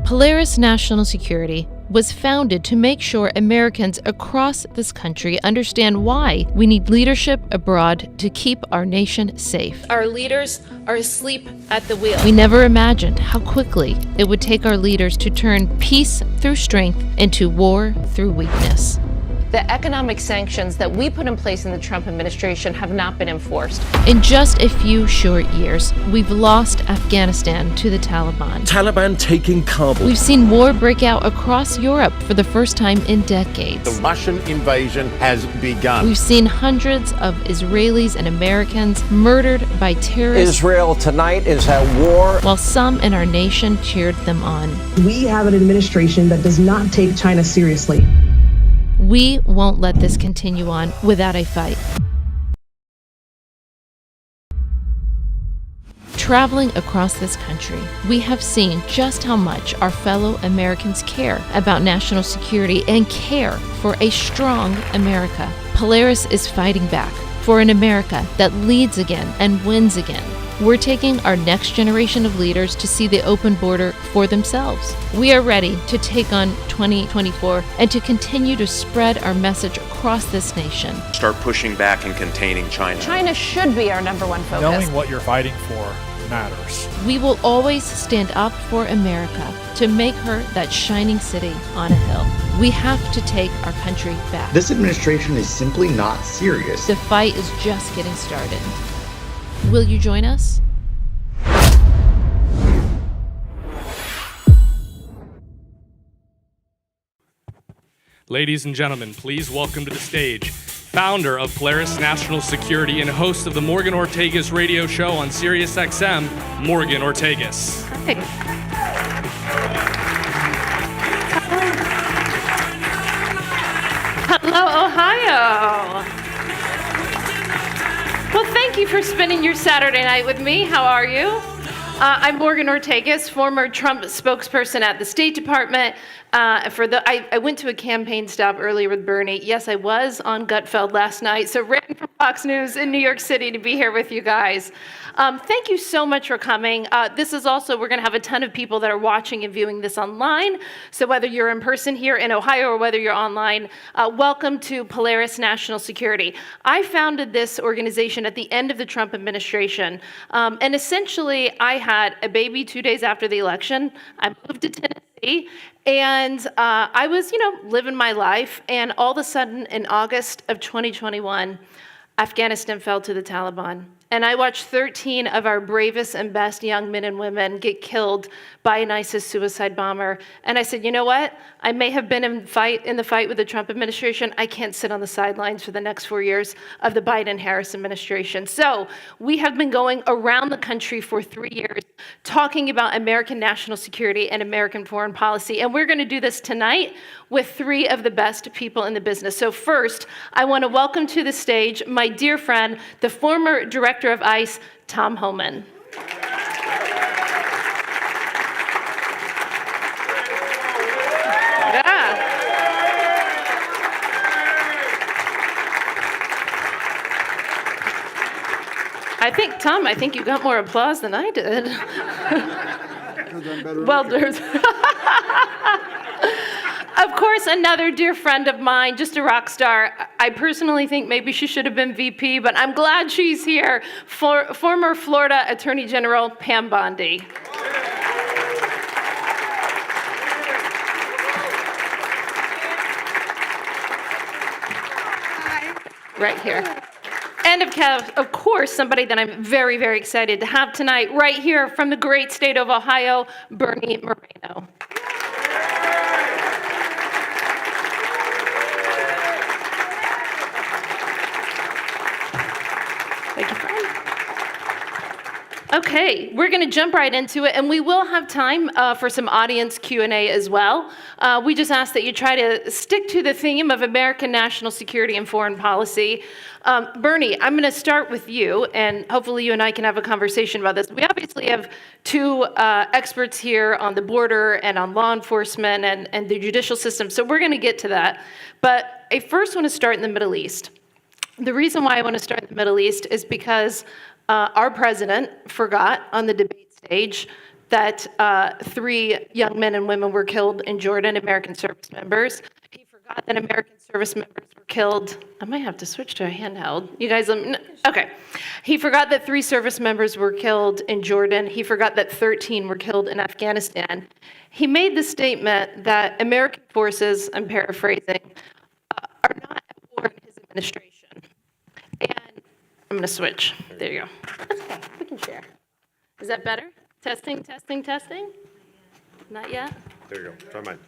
Polaris National Security was founded to make sure Americans across this country understand why we need leadership abroad to keep our nation safe. Our leaders are asleep at the wheel. We never imagined how quickly it would take our leaders to turn peace through strength into war through weakness. The economic sanctions that we put in place in the Trump administration have not been enforced. In just a few short years, we've lost Afghanistan to the Taliban. Taliban taking Kabul. We've seen war break out across Europe for the first time in decades. The Russian invasion has begun. We've seen hundreds of Israelis and Americans murdered by terrorists. Israel tonight is at war. While some in our nation cheered them on. We have an administration that does not take China seriously. We won't let this continue on without a fight. Traveling across this country, we have seen just how much our fellow Americans care about national security and care for a strong America. Polaris is fighting back for an America that leads again and wins again. We're taking our next generation of leaders to see the open border for themselves. We are ready to take on 2024 and to continue to spread our message across this nation. Start pushing back and containing China. China should be our number one focus. Knowing what you're fighting for matters. We will always stand up for America to make her that shining city on a hill. We have to take our country back. This administration is simply not serious. The fight is just getting started. Will you join us? Ladies and gentlemen, please welcome to the stage founder of Polaris National Security and host of the Morgan Ortagus radio show on SiriusXM, Morgan Ortagus. Hey. Hello, Ohio. Well, thank you for spending your Saturday night with me. How are you? I'm Morgan Ortagus, former Trump spokesperson at the State Department. I went to a campaign stop earlier with Bernie. Yes, I was on Gutfeld last night, so ran from Fox News in New York City to be here with you guys. Thank you so much for coming. This is also, we're going to have a ton of people that are watching and viewing this online. So whether you're in person here in Ohio or whether you're online, welcome to Polaris National Security. I founded this organization at the end of the Trump administration. And essentially, I had a baby 2 days after the election. I moved to Tennessee. And I was, living my life. And all of a sudden, in August of 2021, Afghanistan fell to the Taliban. And I watched 13 of our bravest and best young men and women get killed by an ISIS suicide bomber. And I said, you know what? I may have been in the fight with the Trump administration. I can't sit on the sidelines for the next 4 years of the Biden-Harris administration. So we have been going around the country for 3 years talking about American national security and American foreign policy. And we're going to do this tonight with 3 of the best people in the business. So first, I want to welcome to the stage my dear friend, the former director of ICE, Tom Homan. Tom, I think you got more applause than I did. Well, of course, another dear friend of mine, just a rock star. I personally think maybe she should have been VP, but I'm glad she's here. Former Florida Attorney General Pam Bondi. Right here. And of course, somebody that I'm very, very excited to have tonight, right here from the great state of Ohio, Bernie Moreno. Thank you, friend. Okay, we're going to jump right into it, and we will have time for some audience Q&A as well. We just ask that you try to stick to the theme of American national security and foreign policy. Bernie, I'm going to start with you, and hopefully you and I can have a conversation about this. We obviously have 2 experts here on the border and on law enforcement and the judicial system, so we're going to get to that. But I first want to start in the Middle East. The reason why I want to start in the Middle East is because our president forgot on the debate stage that 3 young men and women were killed in Jordan, American service members. He forgot that American service members were killed. I might have to switch to a handheld. You guys, okay. He forgot that 3 service members were killed in Jordan. He forgot that 13 were killed in Afghanistan. He made the statement that American forces, I'm paraphrasing, are not at war in his administration. And I'm going to switch. There you go. That's okay. We can share. Is that better? Testing, testing, testing? Not yet? There you go. Try mine.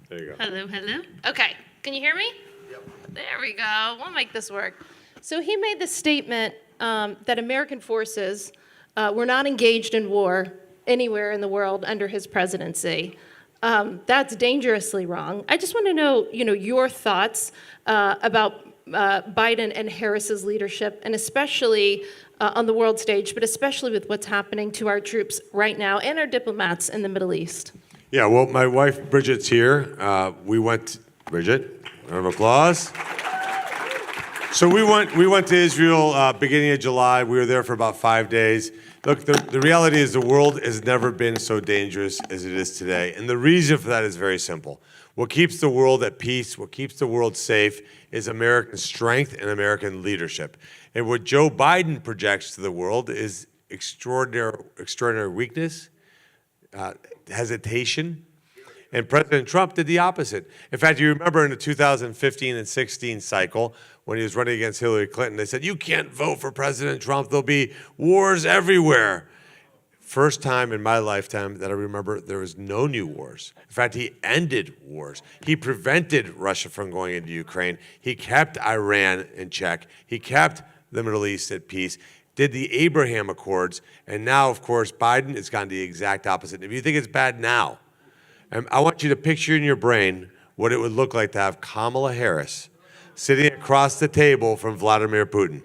There you go. Hello, hello. Okay. Can you hear me? Yep. There we go. We'll make this work. So he made the statement that American forces were not engaged in war anywhere in the world under his presidency. That's dangerously wrong. I just want to know, your thoughts about Biden and Harris's leadership, and especially on the world stage, but especially with what's happening to our troops right now and our diplomats in the Middle East. Yeah, well, my wife Bridget's here. Bridget, round of applause. So we went to Israel beginning of July. We were there for about 5 days. Look, the reality is the world has never been so dangerous as it is today. And the reason for that is very simple. What keeps the world at peace, what keeps the world safe is American strength and American leadership. And what Joe Biden projects to the world is extraordinary weakness, hesitation. And President Trump did the opposite. In fact, you remember in the 2015 and 16 cycle, when he was running against Hillary Clinton, they said, you can't vote for President Trump. There'll be wars everywhere. First time in my lifetime that I remember there was no new wars. In fact, he ended wars. He prevented Russia from going into Ukraine. He kept Iran in check. He kept the Middle East at peace, did the Abraham Accords, and now, of course, Biden has gone the exact opposite. And if you think it's bad now, I want you to picture in your brain what it would look like to have Kamala Harris sitting across the table from Vladimir Putin.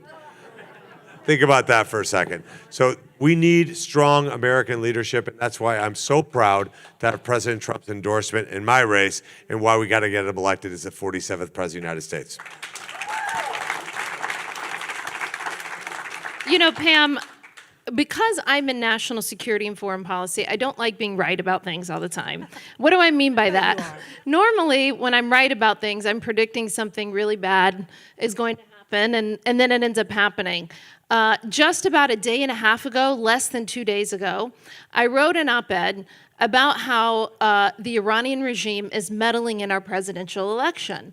Think about that for a second. So we need strong American leadership, and that's why I'm so proud to have President Trump's endorsement in my race and why we got to get him elected as the 47th President of the United States. Pam, because I'm in national security and foreign policy, I don't like being right about things all the time. What do I mean by that? Normally, when I'm right about things, I'm predicting something really bad is going to happen, and then it ends up happening. Just about a day and a half ago, less than 2 days ago, I wrote an op-ed about how the Iranian regime is meddling in our presidential election.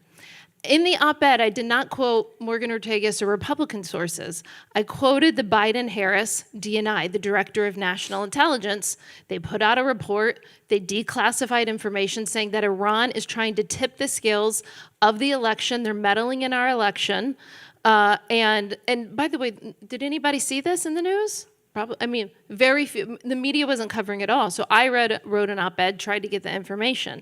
In the op-ed, I did not quote Morgan Ortagus or Republican sources. I quoted the Biden-Harris DNI, the Director of National Intelligence. They put out a report. They declassified information saying that Iran is trying to tip the scales of the election. They're meddling in our election. And by the way, did anybody see this in the news? Probably. Very few. The media wasn't covering it all. So I wrote an op-ed, tried to get the information.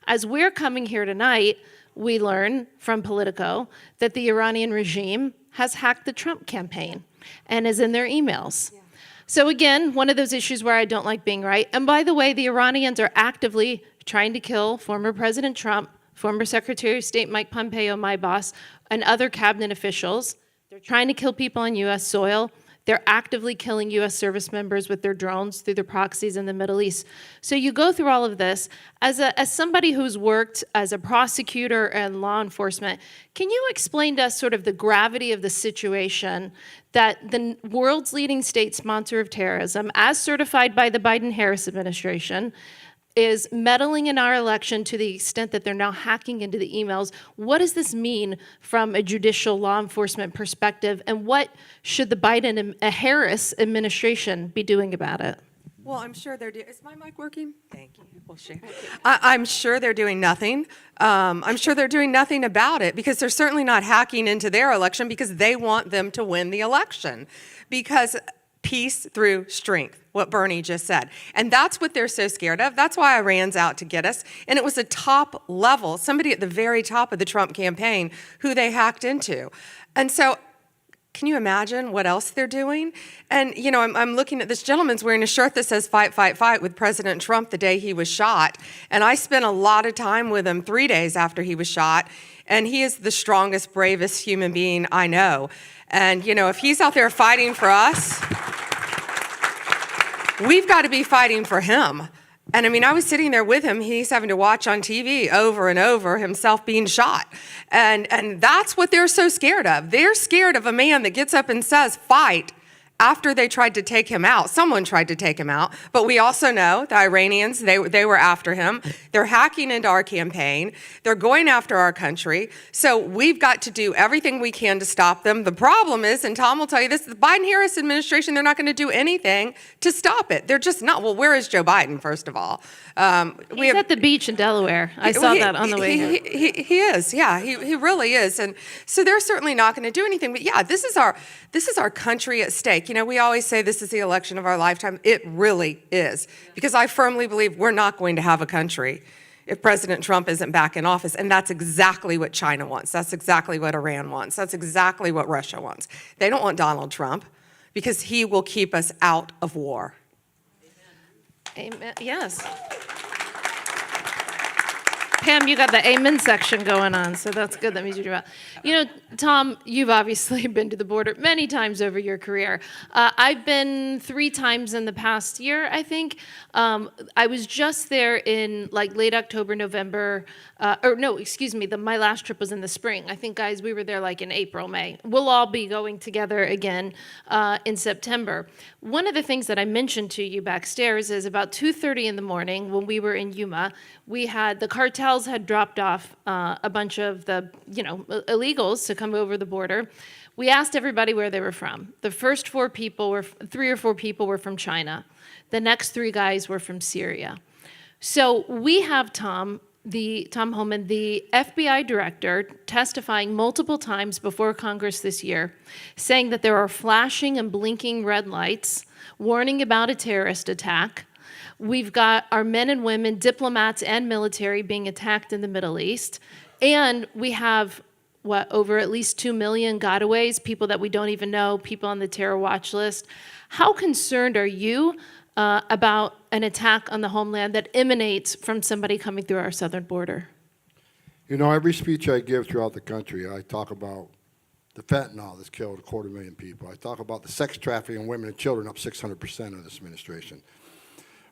As we're coming here tonight, we learn from Politico that the Iranian regime has hacked the Trump campaign and is in their emails. Yeah. So again, one of those issues where I don't like being right. And by the way, the Iranians are actively trying to kill former President Trump, former Secretary of State Mike Pompeo, my boss, and other cabinet officials. They're trying to kill people on U.S. soil. They're actively killing U.S. service members with their drones through their proxies in the Middle East. So you go through all of this. As somebody who's worked as a prosecutor and law enforcement, can you explain to us sort of the gravity of the situation that the world's leading state sponsor of terrorism, as certified by the Biden-Harris administration, is meddling in our election to the extent that they're now hacking into the emails? What does this mean from a judicial law enforcement perspective, and what should the Biden and Harris administration be doing about it? Well, I'm sure they're doing. Is my mic working? Thank you. We'll share. I'm sure they're doing nothing. I'm sure they're doing nothing about it, because they're certainly not hacking into their election because they want them to win the election. Because peace through strength, what Bernie just said. And that's what they're so scared of. That's why Iran's out to get us. And it was a top level, somebody at the very top of the Trump campaign who they hacked into. And so can you imagine what else they're doing? And, I'm looking at this gentleman's wearing a shirt that says "Fight, Fight, Fight" with President Trump the day he was shot. And I spent a lot of time with him 3 days after he was shot. And he is the strongest, bravest human being I know. And, if he's out there fighting for us, we've got to be fighting for him. And I mean, I was sitting there with him. He's having to watch on TV over and over himself being shot. And that's what they're so scared of. They're scared of a man that gets up and says, fight, after they tried to take him out. Someone tried to take him out. But we also know the Iranians, they were after him. They're hacking into our campaign. They're going after our country. So we've got to do everything we can to stop them. The problem is, and Tom will tell you this, the Biden-Harris administration, they're not going to do anything to stop it. They're just not. Well, where is Joe Biden, first of all? He's at the beach in Delaware. I saw that on the way here. He is, yeah, he really is. And so they're certainly not going to do anything. But yeah, this is our country at stake. You know, we always say this is the election of our lifetime. It really is. Because I firmly believe we're not going to have a country if President Trump isn't back in office. And that's exactly what China wants. That's exactly what Iran wants. That's exactly what Russia wants. They don't want Donald Trump because he will keep us out of war. Amen. Yes. Pam, you got the amen section going on, so that's good. That means you're doing well. You know, Tom, you've obviously been to the border many times over your career. I've been 3 times in the past year, I think. I was just there in like late October, November, my last trip was in the spring. I think, guys, we were there like in April, May. We'll all be going together again in September. One of the things that I mentioned to you backstairs is about 2:30 in the morning when we were in Yuma, the cartels had dropped off a bunch of the, illegals to come over the border. We asked everybody where they were from. The first 3 or 4 people were from China. The next 3 guys were from Syria. So we have Tom Homan, the FBI director, testifying multiple times before Congress this year, saying that there are flashing and blinking red lights, warning about a terrorist attack. We've got our men and women, diplomats and military being attacked in the Middle East. And we have, over at least 2 million gotaways, people that we don't even know, people on the terror watch list. How concerned are you about an attack on the homeland that emanates from somebody coming through our southern border? You know, every speech I give throughout the country, I talk about the fentanyl that's killed 250,000 people. I talk about the sex trafficking of women and children, up 600% of this administration.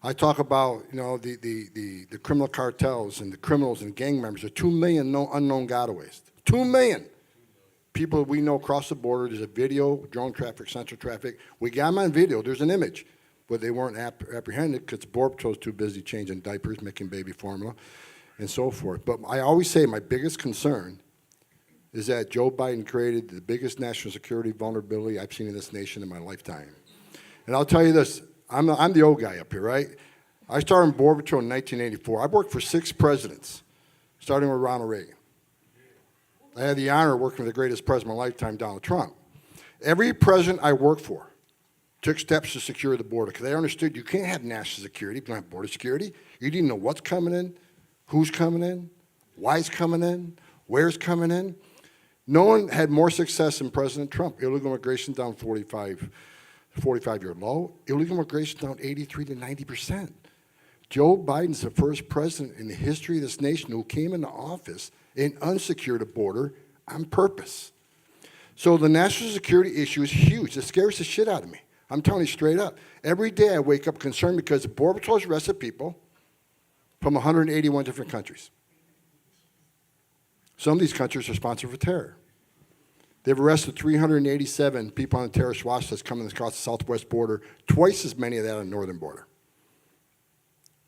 I talk about, the criminal cartels and the criminals and gang members. There are 2 million unknown gotaways. 2 million people we know across the border. There's a video, drone traffic, central traffic. We got them on video. There's an image. But they weren't apprehended because Border Patrol was too busy changing diapers, making baby formula, and so forth. But I always say my biggest concern is that Joe Biden created the biggest national security vulnerability I've seen in this nation in my lifetime. And I'll tell you this, I'm the old guy up here, right? I started in Border Patrol in 1984. I worked for 6 presidents, starting with Ronald Reagan. I had the honor of working with the greatest president of my lifetime, Donald Trump. Every president I worked for took steps to secure the border because they understood you can't have national security if you don't have border security. You didn't know what's coming in, who's coming in, why it's coming in, where's coming in. No one had more success than President Trump. Illegal immigration down 45-year low. Illegal immigration down 83 to 90%. Joe Biden's the first president in the history of this nation who came into office and unsecured a border on purpose. So the national security issue is huge. It scares the shit out of me. I'm telling you straight up. Every day I wake up concerned because the Border Patrol has arrested people from 181 different countries. Some of these countries are sponsored for terror. They've arrested 387 people on the terrorist watch list coming across the southwest border, twice as many of that on the northern border.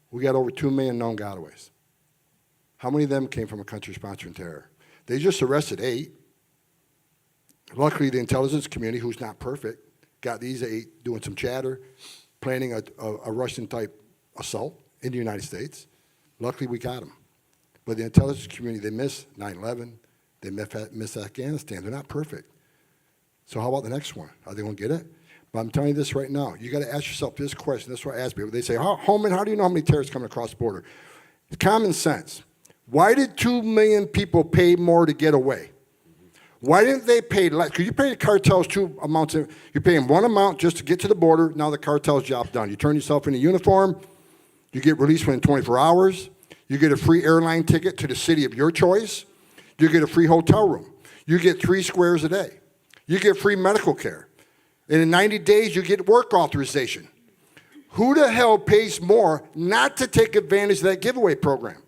We got over 2 million known gotaways. How many of them came from a country sponsoring terror? They just arrested 8. Luckily, the intelligence community, who's not perfect, got these 8 doing some chatter, planning a Russian-type assault in the United States. Luckily, we got them. But the intelligence community, they missed 9/11. They missed Afghanistan. They're not perfect. So how about the next one? Are they going to get it? But I'm telling you this right now. You got to ask yourself this question. That's what I ask people. They say, Holman, how do you know how many terrorists coming across the border? It's common sense. Why did 2 million people pay more to get away? Why didn't they pay less? Because you pay the cartels 2 amounts. You pay them 1 amount just to get to the border. Now the cartel's job done. You turn yourself in a uniform. You get released within 24 hours. You get a free airline ticket to the city of your choice. You get a free hotel room. You get 3 squares a day. You get free medical care. And in 90 days, you get work authorization. Who the hell pays more not to take advantage of that giveaway program?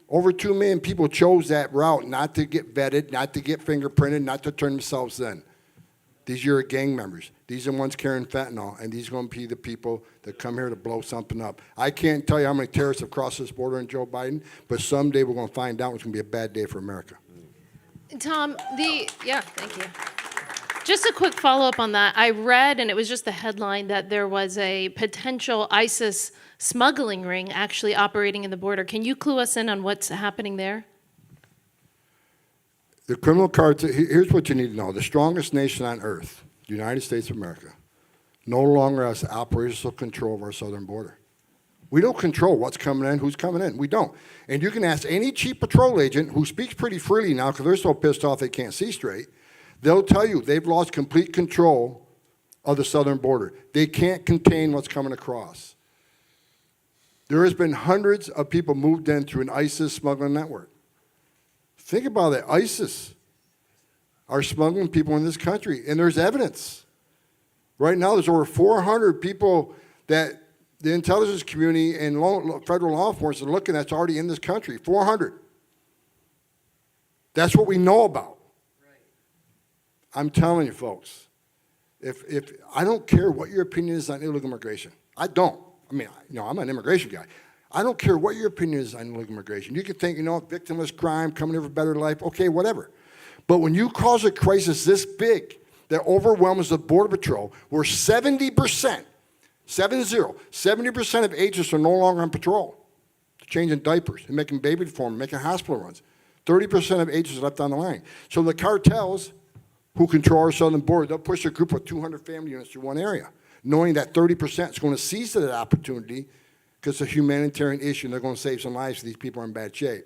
Over 2 million people chose that route not to get vetted, not to get fingerprinted, not to turn themselves in. These are your gang members. These are the ones carrying fentanyl, and these are going to be the people that come here to blow something up. I can't tell you how many terrorists have crossed this border in Joe Biden, but someday we're going to find out it's going to be a bad day for America. Tom, yeah, thank you. Just a quick follow-up on that. I read, and it was just the headline, that there was a potential ISIS smuggling ring actually operating in the border. Can you clue us in on what's happening there? The criminal cartel, here's what you need to know. The strongest nation on earth, the United States of America, no longer has operational control of our southern border. We don't control what's coming in, who's coming in. We don't. And you can ask any chief patrol agent who speaks pretty freely now because they're so pissed off they can't see straight. They'll tell you they've lost complete control of the southern border. They can't contain what's coming across. There has been hundreds of people moved in through an ISIS smuggling network. Think about it. ISIS are smuggling people in this country, and there's evidence. Right now, there's over 400 people that the intelligence community and federal law enforcement are looking at that's already in this country. 400. That's what we know about. I'm telling you, folks, if I don't care what your opinion is on illegal immigration. I don't. I mean, I'm an immigration guy. I don't care what your opinion is on illegal immigration. You can think, victimless crime, coming here for a better life, okay, whatever. But when you cause a crisis this big that overwhelms the Border Patrol, where 70% of agents are no longer on patrol. They're changing diapers, they're making baby formula, making hospital runs. 30% of agents are left on the line. So the cartels who control our southern border, they'll push a group of 200 family units through one area, knowing that 30% is going to seize that opportunity because it's a humanitarian issue and they're going to save some lives so these people are in bad shape.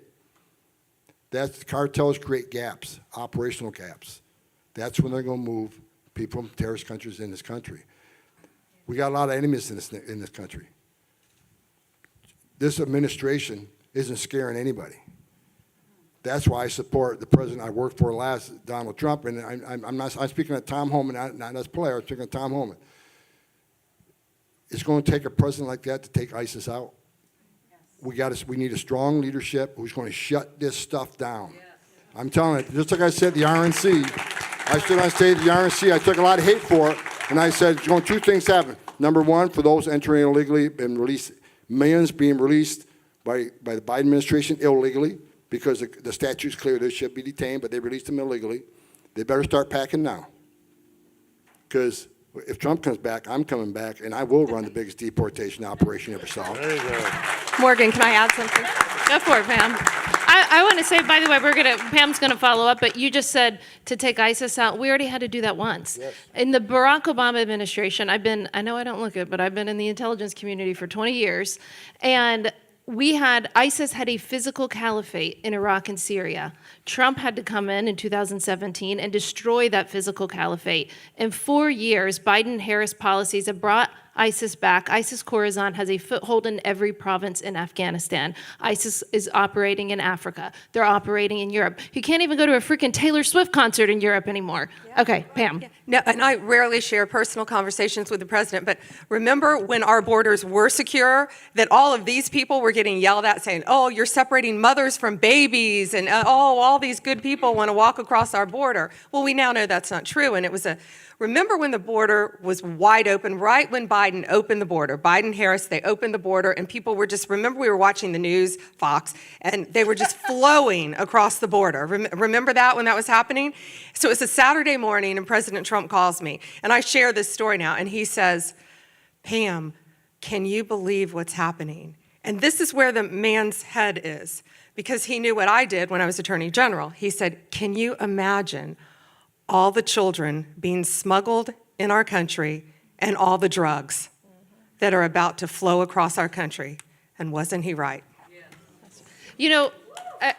That's cartels create gaps, operational gaps. That's when they're going to move people from terrorist countries in this country. We got a lot of enemies in this country. This administration isn't scaring anybody. That's why I support the president I worked for last, Donald Trump, and I'm speaking of Tom Homan, not as a player, I'm speaking of Tom Homan. It's going to take a president like that to take ISIS out. We need a strong leadership who's going to shut this stuff down. I'm telling you, just like I said, the RNC, I stood on stage at the RNC, I took a lot of hate for it, and I said, two things happen. Number one, for those entering illegally and released, millions being released by the Biden administration illegally, because the statute's clear they should be detained, but they released them illegally. They better start packing now. Because if Trump comes back, I'm coming back, and I will run the biggest deportation operation ever saw. There you go. Morgan, can I add something? Go for it, Pam. I want to say, by the way, Pam's going to follow up, but you just said to take ISIS out. We already had to do that once. Yes. In the Barack Obama administration, I know I don't look it, but I've been in the intelligence community for 20 years, and ISIS had a physical caliphate in Iraq and Syria. Trump had to come in 2017 and destroy that physical caliphate. In 4 years, Biden-Harris policies have brought ISIS back. ISIS-Khorasan has a foothold in every province in Afghanistan. ISIS is operating in Africa. They're operating in Europe. You can't even go to a freaking Taylor Swift concert in Europe anymore. Yeah. Okay, Pam. Yeah. No, and I rarely share personal conversations with the president, but remember when our borders were secure, that all of these people were getting yelled at saying, oh, you're separating mothers from babies, and all these good people want to walk across our border. Well, we now know that's not true, and it was remember when the border was wide open, right when Biden opened the border, Biden-Harris, they opened the border, and people were remember we were watching the news, Fox, and they were just flowing across the border. Remember that when that was happening? So it's a Saturday morning, and President Trump calls me, and I share this story now, and he says, Pam, can you believe what's happening? And this is where the man's head is, because he knew what I did when I was Attorney General. He said, can you imagine all the children being smuggled in our country and all the drugs that are about to flow across our country? And wasn't he right?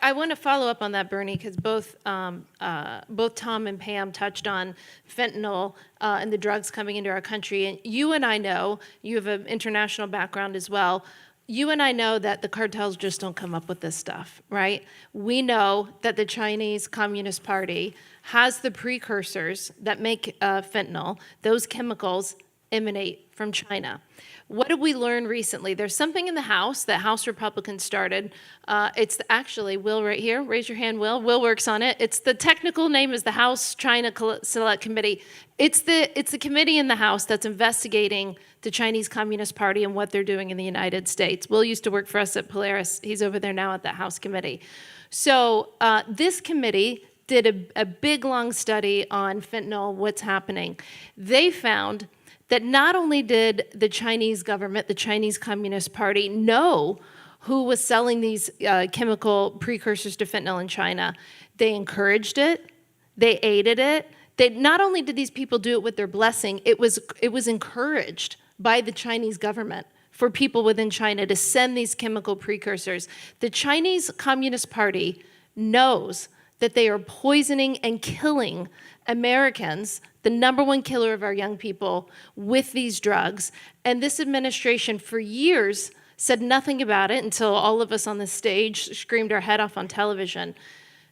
I want to follow up on that, Bernie, because both Tom and Pam touched on fentanyl and the drugs coming into our country. And you and I know, you have an international background as well, you and I know that the cartels just don't come up with this stuff, right? We know that the Chinese Communist Party has the precursors that make fentanyl, those chemicals, emanate from China. What did we learn recently? There's something in the House that House Republicans started. It's actually Will right here. Raise your hand, Will. Will works on it. It's the technical name is the House China Select Committee. It's the committee in the House that's investigating the Chinese Communist Party and what they're doing in the United States. Will used to work for us at Polaris. He's over there now at the House Committee. So this committee did a big, long study on fentanyl, what's happening. They found that not only did the Chinese government, the Chinese Communist Party, know who was selling these chemical precursors to fentanyl in China, they encouraged it, they aided it. They not only did these people do it with their blessing, it was encouraged by the Chinese government for people within China to send these chemical precursors. The Chinese Communist Party knows that they are poisoning and killing Americans, the number one killer of our young people, with these drugs. And this administration for years said nothing about it until all of us on the stage screamed our head off on television.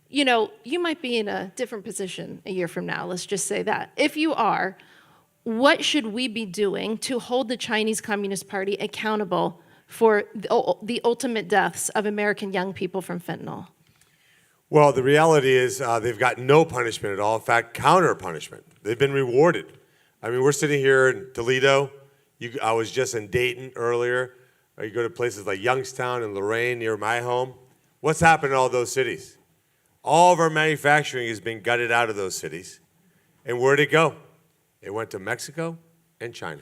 You know, you might be in a different position a year from now, let's just say that. If you are, what should we be doing to hold the Chinese Communist Party accountable for the ultimate deaths of American young people from fentanyl? Well, the reality is they've got no punishment at all. In fact, counter punishment. They've been rewarded. I mean, we're sitting here in Toledo. I was just in Dayton earlier. You go to places like Youngstown and Lorain near my home. What's happened in all those cities? All of our manufacturing has been gutted out of those cities. And where'd it go? It went to Mexico and China.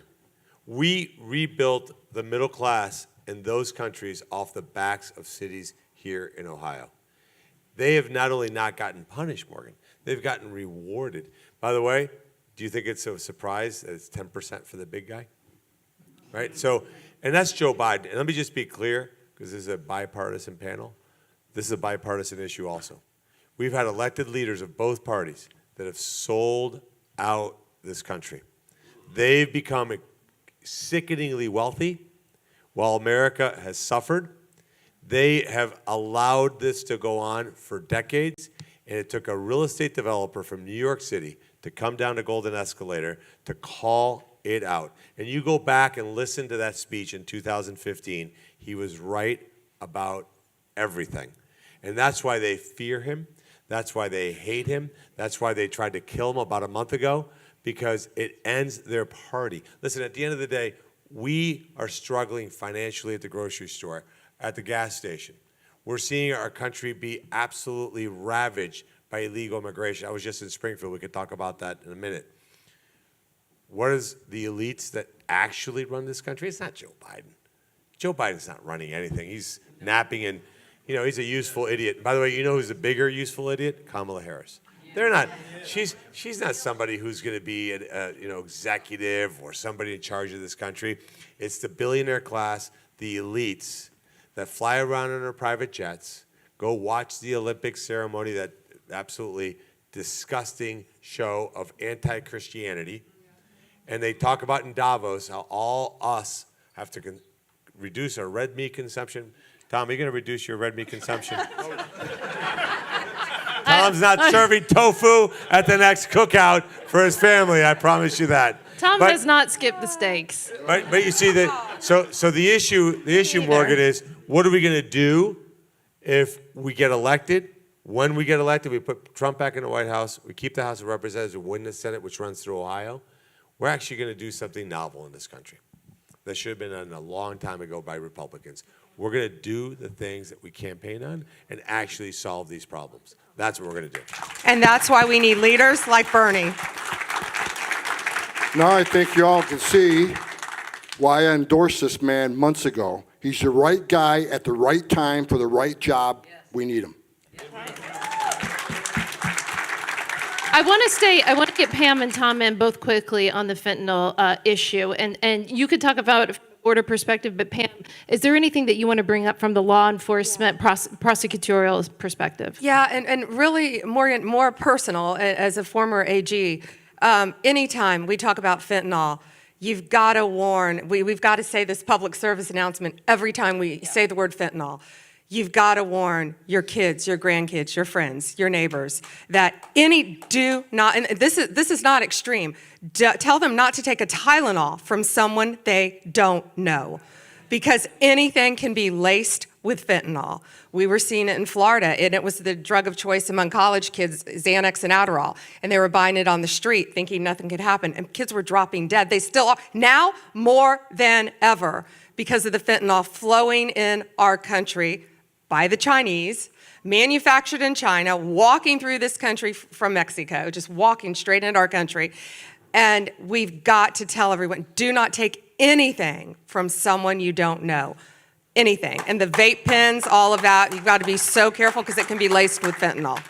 We rebuilt the middle class in those countries off the backs of cities here in Ohio. They have not only not gotten punished, Morgan, they've gotten rewarded. By the way, do you think it's a surprise that it's 10% for the big guy? Right? So, and that's Joe Biden. And let me just be clear, because this is a bipartisan panel. This is a bipartisan issue also. We've had elected leaders of both parties that have sold out this country. They've become sickeningly wealthy while America has suffered. They have allowed this to go on for decades, and it took a real estate developer from New York City to come down to Golden Escalator to call it out. And you go back and listen to that speech in 2015, he was right about everything. And that's why they fear him. That's why they hate him. That's why they tried to kill him about a month ago, because it ends their party. Listen, at the end of the day, we are struggling financially at the grocery store, at the gas station. We're seeing our country be absolutely ravaged by illegal immigration. I was just in Springfield. We could talk about that in a minute. What is the elites that actually run this country? It's not Joe Biden. Joe Biden's not running anything. He's napping and, he's a useful idiot. By the way, you know who's a bigger useful idiot? Kamala Harris. They're not. She's not somebody who's going to be an executive or somebody in charge of this country. It's the billionaire class, the elites that fly around in their private jets, go watch the Olympic ceremony, that absolutely disgusting show of anti-Christianity, and they talk about in Davos how all us have to reduce our red meat consumption. Tom, are you going to reduce your red meat consumption? Tom's not serving tofu at the next cookout for his family, I promise you that. Tom does not skip the steaks. Right, but you see that. So the issue, Morgan, is what are we going to do if we get elected? When we get elected, we put Trump back in the White House. We keep the House of Representatives and win the Senate, which runs through Ohio. We're actually going to do something novel in this country that should have been done a long time ago by Republicans. We're going to do the things that we campaign on and actually solve these problems. That's what we're going to do. And that's why we need leaders like Bernie. Now I think you all can see why I endorsed this man months ago. He's the right guy at the right time for the right job. Yes. We need him. I want to get Pam and Tom in both quickly on the fentanyl issue. And you could talk about it from a border perspective, but Pam, is there anything that you want to bring up from the law enforcement prosecutorial perspective? Yeah, and really, Morgan, more personal, as a former AG, anytime we talk about fentanyl, you've got to warn, we've got to say this public service announcement every time we say the word fentanyl. you've got to warn your kids, your grandkids, your friends, your neighbors that do not, and this is not extreme, tell them not to take a Tylenol from someone they don't know, because anything can be laced with fentanyl. We were seeing it in Florida, and it was the drug of choice among college kids, Xanax and Adderall, and they were buying it on the street thinking nothing could happen, and kids were dropping dead. They still are, now more than ever, because of the fentanyl flowing in our country by the Chinese, manufactured in China, walking through this country from Mexico, just walking straight into our country. And we've got to tell everyone, do not take anything from someone you don't know. Anything. And the vape pens, all of that, you've got to be so careful because it can be laced with fentanyl.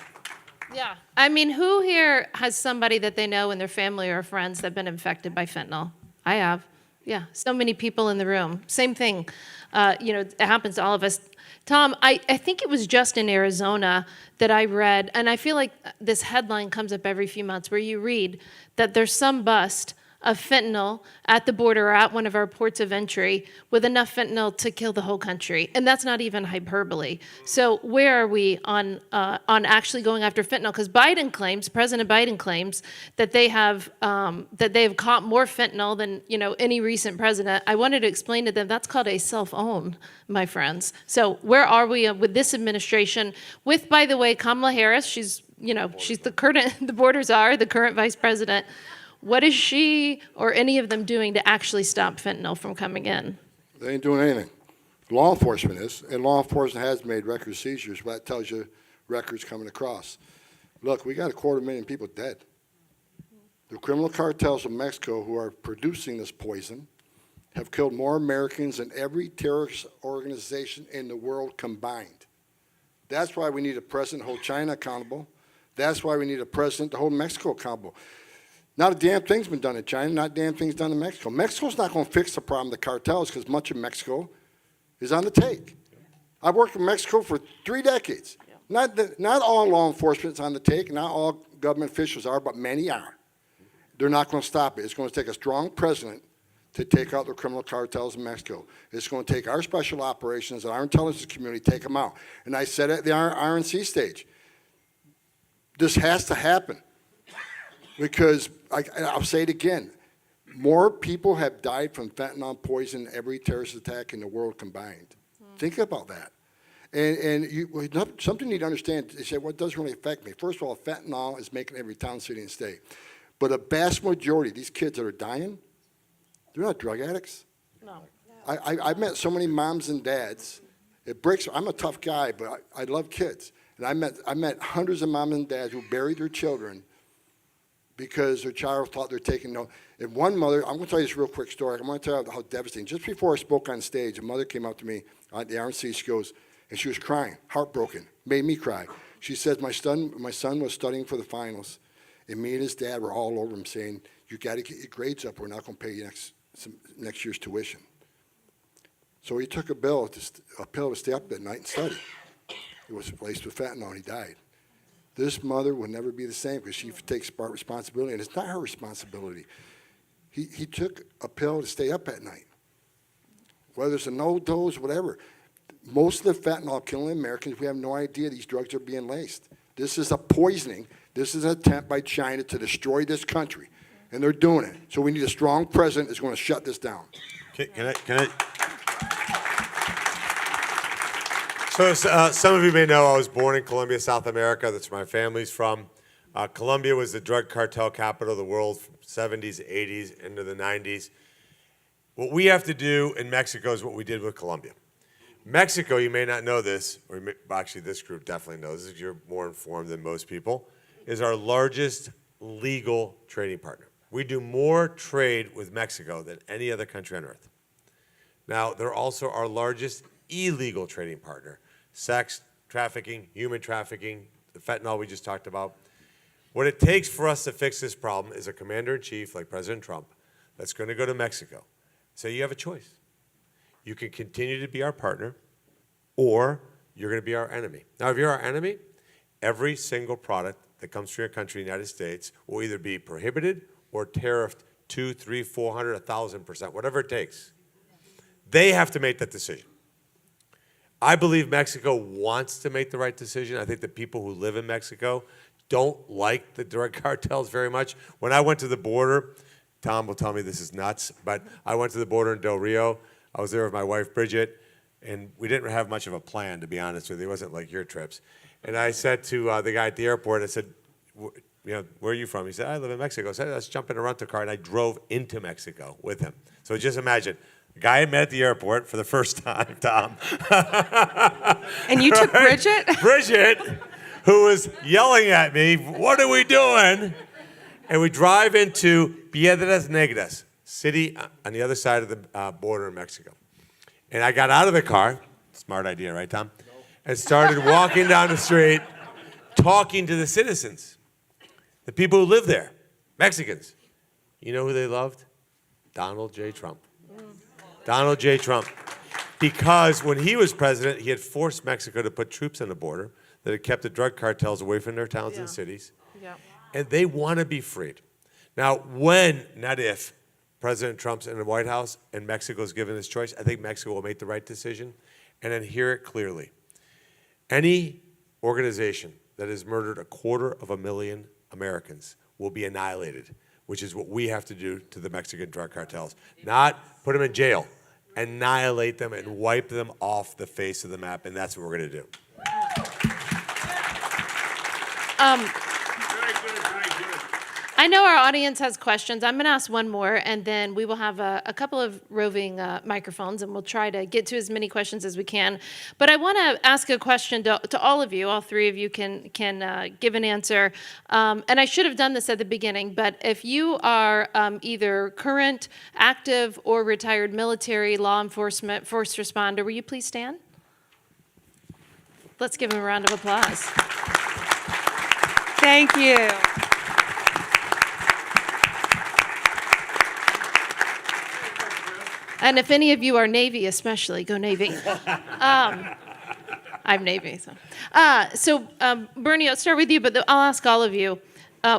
Yeah. I mean, who here has somebody that they know in their family or friends that have been infected by fentanyl? I have. Yeah. So many people in the room. Same thing. It happens to all of us. Tom, I think it was just in Arizona that I read, and I feel like this headline comes up every few months where you read that there's some bust of fentanyl at the border or at one of our ports of entry with enough fentanyl to kill the whole country. And that's not even hyperbole. So where are we on actually going after fentanyl? Because President Biden claims that they have caught more fentanyl than any recent president. I wanted to explain to them that's called a self-own, my friends. So where are we with this administration? With, by the way, Kamala Harris, she's the border czar, the current vice president. What is she or any of them doing to actually stop fentanyl from coming in? They ain't doing anything. Law enforcement is, and law enforcement has made record seizures, but that tells you records coming across. Look, we got 250,000 people dead. The criminal cartels of Mexico who are producing this poison have killed more Americans than every terrorist organization in the world combined. That's why we need a president to hold China accountable. That's why we need a president to hold Mexico accountable. Not a damn thing's been done in China, not a damn thing's done in Mexico. Mexico's not going to fix the problem of the cartels because much of Mexico is on the take. I've worked in Mexico for 3 decades. Not all law enforcement is on the take, not all government officials are, but many are. They're not going to stop it. It's going to take a strong president to take out the criminal cartels in Mexico. It's going to take our special operations and our intelligence community to take them out. And I said it at the RNC stage. This has to happen. Because, I'll say it again, more people have died from fentanyl poison than every terrorist attack in the world combined. Think about that. Something you need to understand, they say, well, it doesn't really affect me. First of all, fentanyl is making every town, city, and state. But a vast majority of these kids that are dying, they're not drug addicts. No. I've met so many moms and dads. It breaks. I'm a tough guy, but I love kids. And I met hundreds of moms and dads who buried their children because their child thought they're taking no. And one mother, I'm going to tell you this real quick story. I'm going to tell you how devastating. Just before I spoke on stage, a mother came up to me at the RNC. She goes, and she was crying, heartbroken, made me cry. She says, my son was studying for the finals, and me and his dad were all over him saying, you got to get your grades up. We're not going to pay you next year's tuition. So he took a pill to stay up that night and study. It was laced with fentanyl, and he died. This mother will never be the same because she takes part responsibility, and it's not her responsibility. He took a pill to stay up at night. Whether it's a no dose, whatever. Most of the fentanyl killing Americans, we have no idea these drugs are being laced. This is a poisoning. This is an attempt by China to destroy this country, and they're doing it. So we need a strong president that's going to shut this down. Can I? So some of you may know I was born in Colombia, South America. That's where my family's from. Colombia was the drug cartel capital of the world from 70s, 80s, into the 90s. What we have to do in Mexico is what we did with Colombia. Mexico, you may not know this, or actually this group definitely knows this, you're more informed than most people, is our largest legal trading partner. We do more trade with Mexico than any other country on earth. Now, they're also our largest illegal trading partner. Sex trafficking, human trafficking, the fentanyl we just talked about. What it takes for us to fix this problem is a commander-in-chief like President Trump that's going to go to Mexico. So you have a choice. You can continue to be our partner, or you're going to be our enemy. Now, if you're our enemy, every single product that comes from your country, the United States, will either be prohibited or tariffed 200, 300, 400, 1,000%, whatever it takes. They have to make that decision. I believe Mexico wants to make the right decision. I think the people who live in Mexico don't like the drug cartels very much. When I went to the border, Tom will tell me this is nuts, but I went to the border in Del Rio. I was there with my wife, Bridget, and we didn't have much of a plan, to be honest with you. It wasn't like your trips. And I said to the guy at the airport, I said, where are you from? He said, I live in Mexico. I said, let's jump in a rental car, and I drove into Mexico with him. So just imagine, a guy I met at the airport for the first time, Tom. And you took Bridget? Bridget, who was yelling at me, what are we doing? And we drive into Piedras Negras, city on the other side of the border in Mexico. And I got out of the car, smart idea, right, Tom? And started walking down the street, talking to the citizens, the people who live there, Mexicans. You know who they loved? Donald J. Trump. Donald J. Trump. Because when he was president, he had forced Mexico to put troops on the border that had kept the drug cartels away from their towns and cities. Yeah. And they want to be freed. Now, when, not if, President Trump's in the White House and Mexico's given this choice, I think Mexico will make the right decision and then hear it clearly. Any organization that has murdered 250,000 Americans will be annihilated, which is what we have to do to the Mexican drug cartels. Not put them in jail, annihilate them and wipe them off the face of the map, and that's what we're going to do. I know our audience has questions. I'm going to ask one more, and then we will have a couple of roving microphones, and we'll try to get to as many questions as we can. But I want to ask a question to all of you. All three of you can give an answer. And I should have done this at the beginning, but if you are either current, active, or retired military, law enforcement, first responder, will you please stand? Let's give them a round of applause. Thank you. And if any of you are Navy, especially, go Navy. I'm Navy. So Bernie, I'll start with you, but I'll ask all of you.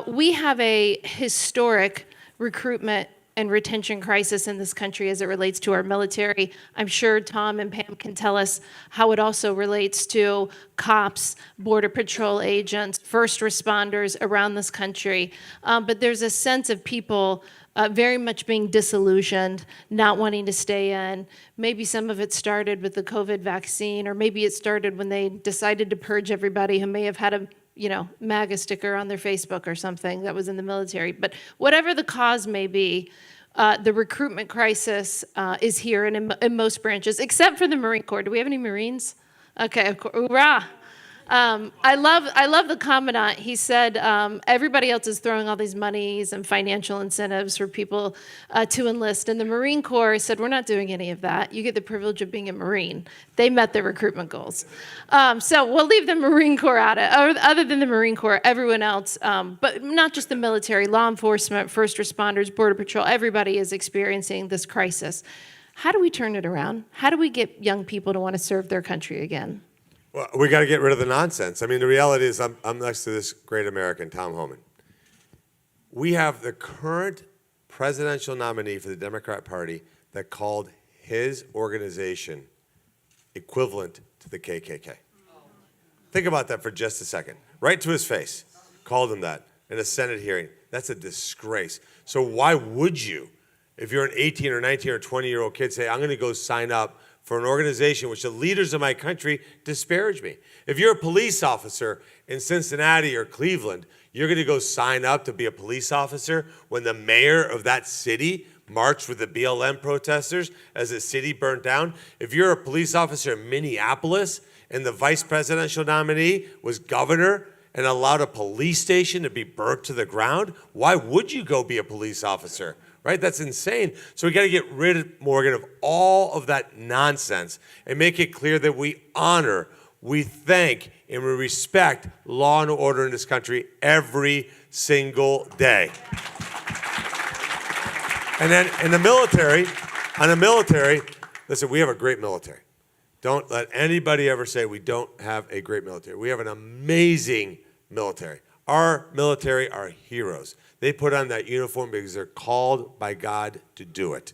We have a historic recruitment and retention crisis in this country as it relates to our military. I'm sure Tom and Pam can tell us how it also relates to cops, Border Patrol agents, first responders around this country. But there's a sense of people very much being disillusioned, not wanting to stay in. Maybe some of it started with the COVID vaccine, or maybe it started when they decided to purge everybody who may have had a MAGA sticker on their Facebook or something that was in the military. But whatever the cause may be, the recruitment crisis is here and in most branches, except for the Marine Corps. Do we have any Marines? Okay, of course. Hoorah! I love the commandant. He said everybody else is throwing all these monies and financial incentives for people to enlist. And the Marine Corps said, we're not doing any of that. You get the privilege of being a Marine. They met their recruitment goals. So we'll leave the Marine Corps out of it. Other than the Marine Corps, everyone else, but not just the military, law enforcement, first responders, Border Patrol, everybody is experiencing this crisis. How do we turn it around? How do we get young people to want to serve their country again? Well, we got to get rid of the nonsense. I mean, the reality is I'm next to this great American, Tom Homan. We have the current presidential nominee for the Democrat Party that called his organization equivalent to the KKK. Think about that for just a second. Right to his face, called him that in a Senate hearing. That's a disgrace. So why would you, if you're an 18 or 19 or 20-year-old kid, say, I'm going to go sign up for an organization which the leaders of my country disparage me? If you're a police officer in Cincinnati or Cleveland, you're going to go sign up to be a police officer when the mayor of that city marched with the BLM protesters as the city burnt down? If you're a police officer in Minneapolis and the vice presidential nominee was governor and allowed a police station to be burnt to the ground, why would you go be a police officer? Right? That's insane. So we got to get rid, Morgan, of all of that nonsense and make it clear that we honor, we thank, and we respect law and order in this country every single day. And then in the military, listen, we have a great military. Don't let anybody ever say we don't have a great military. We have an amazing military. Our military are heroes. They put on that uniform because they're called by God to do it.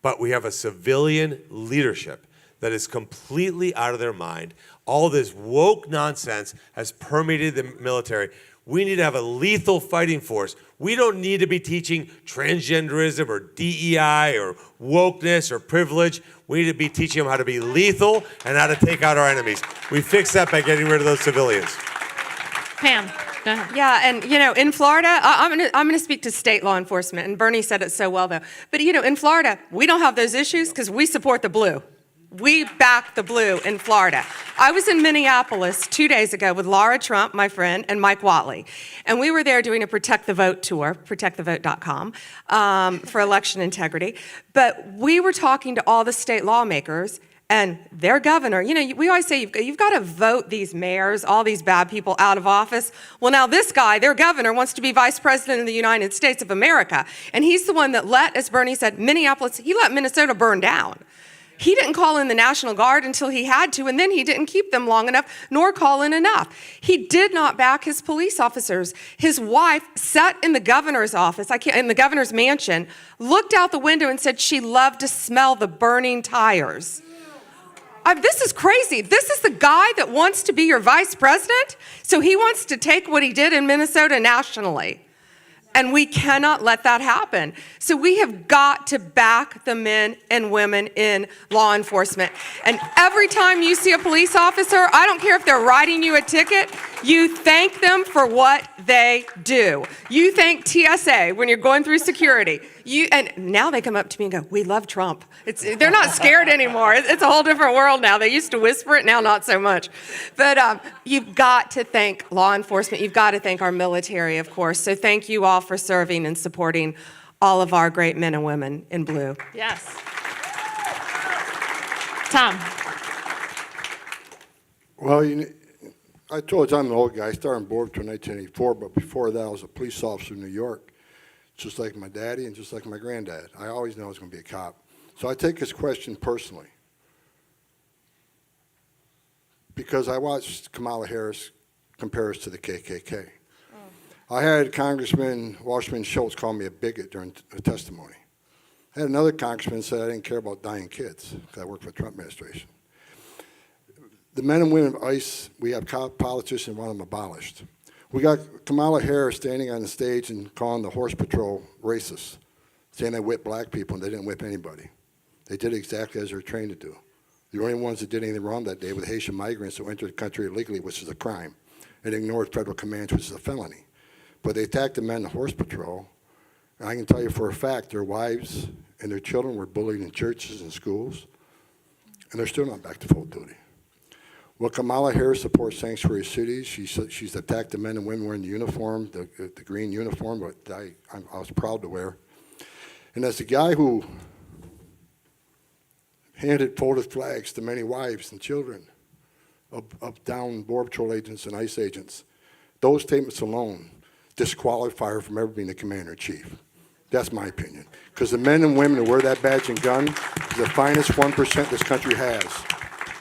But we have a civilian leadership that is completely out of their mind. All this woke nonsense has permeated the military. We need to have a lethal fighting force. We don't need to be teaching transgenderism or DEI or wokeness or privilege. We need to be teaching them how to be lethal and how to take out our enemies. We fix that by getting rid of those civilians. Pam, go ahead. Yeah, and in Florida, I'm gonna speak to state law enforcement, and Bernie said it so well though. But in Florida, we don't have those issues because we support the blue. We back the blue in Florida. I was in Minneapolis 2 days ago with Laura Trump, my friend, and Mike Watley. And we were there doing a Protect the Vote tour, protectthevote.com, for election integrity. But we were talking to all the state lawmakers and their governor. We always say you've got to vote these mayors, all these bad people out of office. Well, now this guy, their governor, wants to be vice president of the United States of America. And he's the one that let, as Bernie said, he let Minnesota burn down. He didn't call in the National Guard until he had to, and then he didn't keep them long enough, nor call in enough. He did not back his police officers. His wife sat in the governor's office, in the governor's mansion, looked out the window and said she loved to smell the burning tires. This is crazy. This is the guy that wants to be your vice president? So he wants to take what he did in Minnesota nationally. And we cannot let that happen. So we have got to back the men and women in law enforcement. And every time you see a police officer, I don't care if they're writing you a ticket, you thank them for what they do. You thank TSA when you're going through security. And now they come up to me and go, "We love Trump." They're not scared anymore. It's a whole different world now. They used to whisper it, now not so much. But you've got to thank law enforcement. You've got to thank our military, of course. So thank you all for serving and supporting all of our great men and women in blue. Yes. Tom. Well, I told you I'm an old guy. I started on board in 1984, but before that I was a police officer in New York, just like my daddy and just like my granddad. I always knew I was going to be a cop. So I take this question personally because I watched Kamala Harris compare us to the KKK. I had Congressman Washington Schultz call me a bigot during a testimony. I had another congressman say I didn't care about dying kids because I worked for the Trump administration. The men and women of ICE, we have politicians want them abolished. We got Kamala Harris standing on the stage and calling the Horse Patrol racist, saying they whip black people and they didn't whip anybody. They did exactly as they were trained to do. The only ones that did anything wrong that day were the Haitian migrants who entered the country illegally, which is a crime, and ignored federal commands, which is a felony. But they attacked the men in the Horse Patrol, and I can tell you for a fact their wives and their children were bullied in churches and schools, and they're still not back to full duty. Well, Kamala Harris supports sanctuary cities. She's attacked the men and women wearing the uniform, the green uniform, but I was proud to wear. And as the guy who handed folded flags to many wives and children of downed Border Patrol agents and ICE agents, those statements alone disqualify her from ever being the commander-in-chief. That's my opinion. Because the men and women who wear that badge and gun is the finest 1% this country has.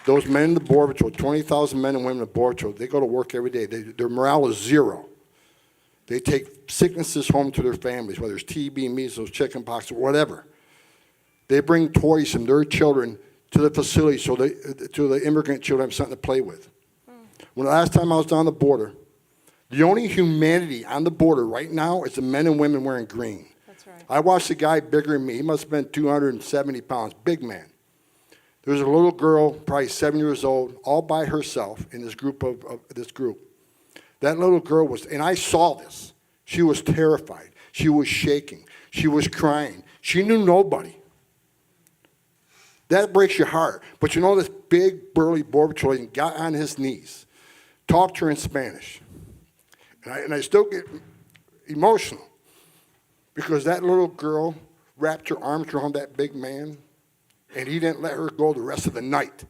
Those men in the Border Patrol, 20,000 men and women in the Border Patrol, they go to work every day. Their morale is zero. They take sicknesses home to their families, whether it's TB, measles, chickenpox, or whatever. They bring toys from their children to the facility so to the immigrant children have something to play with. When the last time I was down the border, the only humanity on the border right now is the men and women wearing green. That's right. I watched a guy bigger than me. He must have been 270 pounds, big man. There was a little girl, probably 7 years old, all by herself in this group this group. That little girl was, and I saw this. She was terrified. She was shaking. She was crying. She knew nobody. That breaks your heart. But you know, this big, burly Border Patrol agent got on his knees, talked to her in Spanish. And I still get emotional because that little girl wrapped her arms around that big man, and he didn't let her go the rest of the night.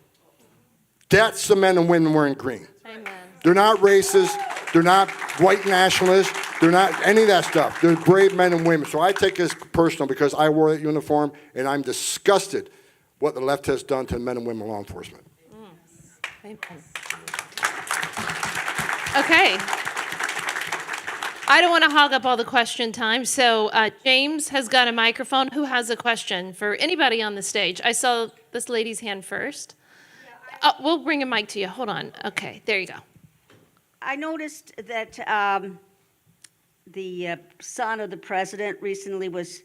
That's the men and women wearing green. Amen. They're not racist. They're not white nationalists. They're not any of that stuff. They're brave men and women. So I take this personal because I wore that uniform, and I'm disgusted what the left has done to the men and women in law enforcement. Amen. Okay. I don't want to hog up all the question time, so James has got a microphone. Who has a question for anybody on the stage? I saw this lady's hand first. We'll bring a mic to you. Hold on. Okay, there you go. I noticed that the son of the president recently was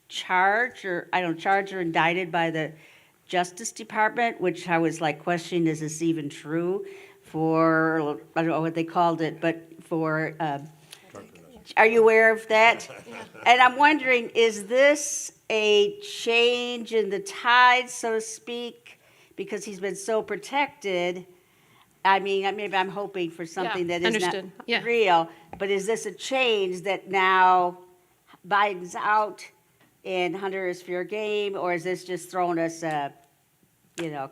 charged or indicted by the Justice Department, which I was like questioning, is this even true? For, I don't know what they called it, but for, are you aware of that? And I'm wondering, is this a change in the tide, so to speak, because he's been so protected? I mean, maybe I'm hoping for something that is understood. not Yeah. real, but is this a change that now Biden's out and Hunter is fair game, or is this just throwing us a,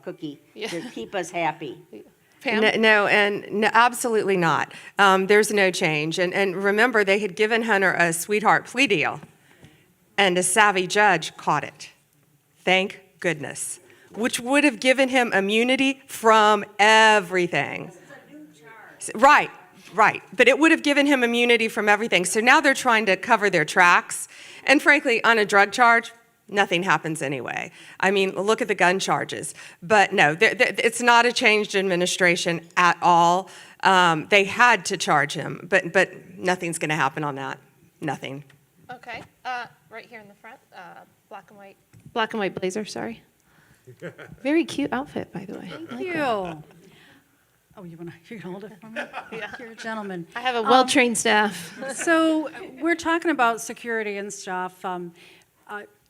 cookie to keep us happy? Pam? No, absolutely not. There's no change. And remember, they had given Hunter a sweetheart plea deal, and a savvy judge caught it. Thank goodness. Which would have given him immunity from everything. Right. But it would have given him immunity from everything. So now they're trying to cover their tracks. And frankly, on a drug charge, nothing happens anyway. I mean, look at the gun charges. But no, it's not a changed administration at all. They had to charge him, but nothing's going to happen on that. Nothing. Okay, right here in the front, black and white blazer, sorry. Very cute outfit, by the way. Thank you. Oh, you're gonna hold it for me? Yeah. You're a gentleman. I have a well-trained staff. So we're talking about security and stuff.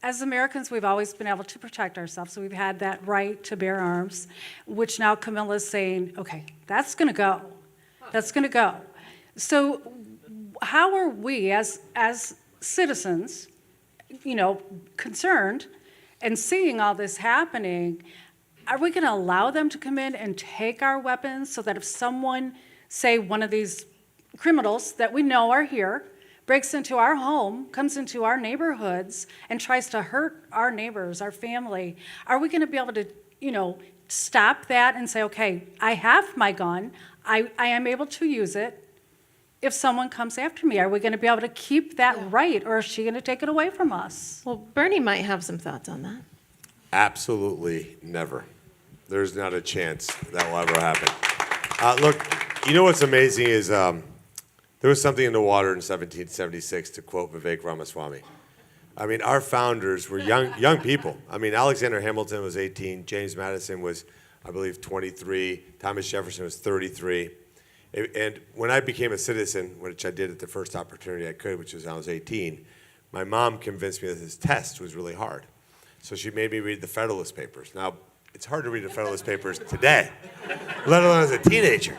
As Americans, we've always been able to protect ourselves, so we've had that right to bear arms, which now Camilla's saying, okay, that's going to go. That's going to go. So how are we as citizens, concerned and seeing all this happening, are we going to allow them to come in and take our weapons so that if someone, say one of these criminals that we know are here, breaks into our home, comes into our neighborhoods, and tries to hurt our neighbors, our family, are we going to be able to, stop that and say, okay, I have my gun, I am able to use it. If someone comes after me, are we going to be able to keep that right, or is she going to take it away from us? Well, Bernie might have some thoughts on that. Absolutely never. There's not a chance that will ever happen. Look, what's amazing is there was something in the water in 1776, to quote Vivek Ramaswamy. I mean, our founders were young people. I mean, Alexander Hamilton was 18, James Madison was, I believe, 23, Thomas Jefferson was 33. And when I became a citizen, which I did at the first opportunity I could, which was when I was 18, my mom convinced me that this test was really hard. So she made me read the Federalist Papers. Now, it's hard to read the Federalist Papers today, let alone as a teenager.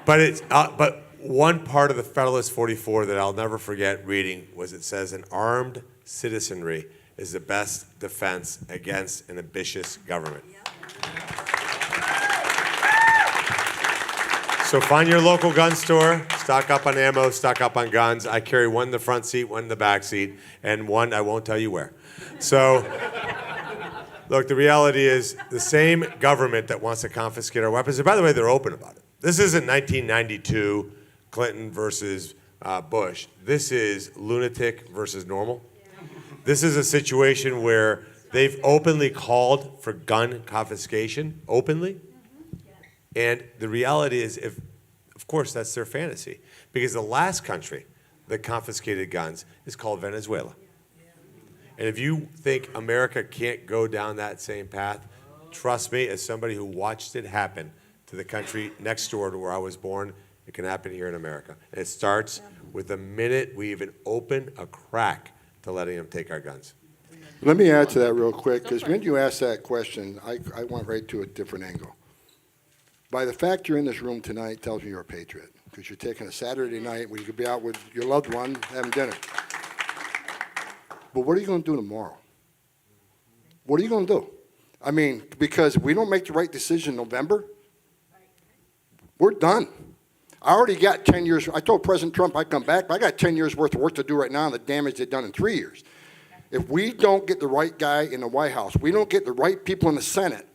But one part of the Federalist 44 that I'll never forget reading was it says, an armed citizenry is the best defense against an ambitious government. So find your local gun store, stock up on ammo, stock up on guns. I carry one in the front seat, one in the back seat, and one I won't tell you where. So, look, the reality is the same government that wants to confiscate our weapons, and by the way, they're open about it. This isn't 1992 Clinton versus Bush. This is lunatic versus normal. This is a situation where they've openly called for gun confiscation, openly. And the reality is, of course, that's their fantasy. Because the last country that confiscated guns is called Venezuela. And if you think America can't go down that same path, trust me, as somebody who watched it happen to the country next door to where I was born, it can happen here in America. And it starts with the minute we even open a crack to letting them take our guns. Let me add to that real quick, because when you asked that question, I went right to a different angle. By the fact you're in this room tonight tells me you're a patriot, because you're taking a Saturday night when you could be out with your loved one having dinner. But what are you going to do tomorrow? What are you going to do? I mean, because if we don't make the right decision in November, we're done. I already got 10 years. I told President Trump I'd come back, but I got 10 years worth of work to do right now on the damage they've done in 3 years. If we don't get the right guy in the White House, we don't get the right people in the Senate,